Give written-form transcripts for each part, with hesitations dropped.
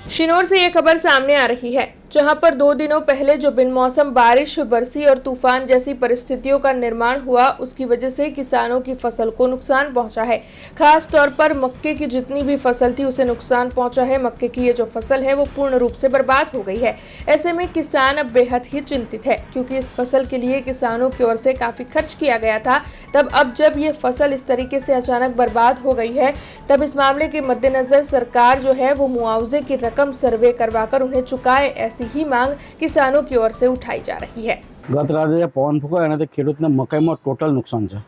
शिनोर से ये खबर सामने आ रही है, जहां पर 2 दिनों पहले जो बिन मौसम बारिश बरसी और तूफान जैसी परिस्थितियों का निर्माण हुआ, उसकी वजह से किसानों की फसल को नुकसान पहुंचा है। खास तौर पर मक्के की जितनी भी फसल थी उसे नुकसान पहुंचा है। मक्के की ये जो फसल है वो पूर्ण रूप से बर्बाद हो गई है। ऐसे में किसान अब बेहद ही चिंतित है, क्योंकि इस फसल के लिए किसानों की ओर से काफी खर्च किया गया था। तब अब जब ये फसल इस तरीके से अचानक बर्बाद हो गई है, तब इस मामले के मद्देनजर सरकार जो है वो मुआवजे की रकम सर्वे करवाकर उन्हें चुकाए, ऐसी ही मांग किसानों की ओर से उठाई जा रही है। गत राते जे पवन फूंको एनाથી ખેડૂતને મકાઈમાં ટોટલ નુકસાન છે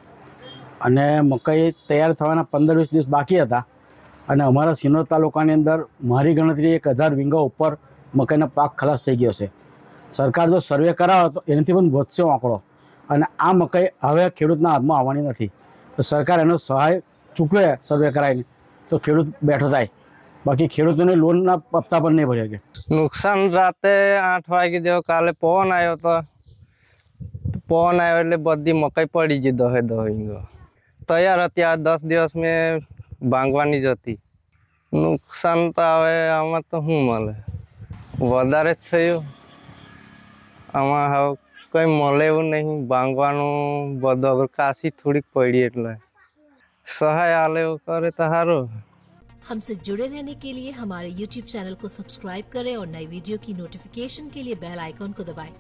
અને મકાઈ તૈયાર થવાના 15-20 દિવસ બાકી હતા અને અમારા સિનોર તાલુકાની અંદર મારી ગણતરી 1000 વીંગા ઉપર મકાઈનો પાક ખલાસ થઈ ગયો છે। સરકાર જો સર્વે કરાવે તો એનાથી પણ વધશે આંકડો અને આ મકાઈ હવે ખેડૂતના હાથમાં આવવાની નથી। તો સરકાર એનો સહાય ચૂકવે સર્વે કરાવીને તો ખેડૂત બેઠો થાય, બાકી ખેડૂતોને લોનના હપ્તા પણ નહીં ભરી શકે। નુકસાન રાતે 8 વાગે જેવો કાલે પવન આવ્યો તો પવન આવ્યો એટલે બધી મકાઈ પડી ગઈ 10 વીંગો તૈયાર હતી। આ 10 દિવસ મેં ભાંગવાની જ હતી। નુકસાન તો હવે આમાં તો શું મળે, વધારે જ થયું। આમાં હવે કંઈ મળે એવું નહીં, ભાંગવાનું બધું અગર કાશી થોડીક પડી એટલે સહાય આલે એવું કરે તો સારું। हमसे जुड़े रहने के लिए हमारे YouTube चैनल को सब्सक्राइब करें और नई वीडियो की नोटिफिकेशन के लिए बेल आइकॉन को दबाएं।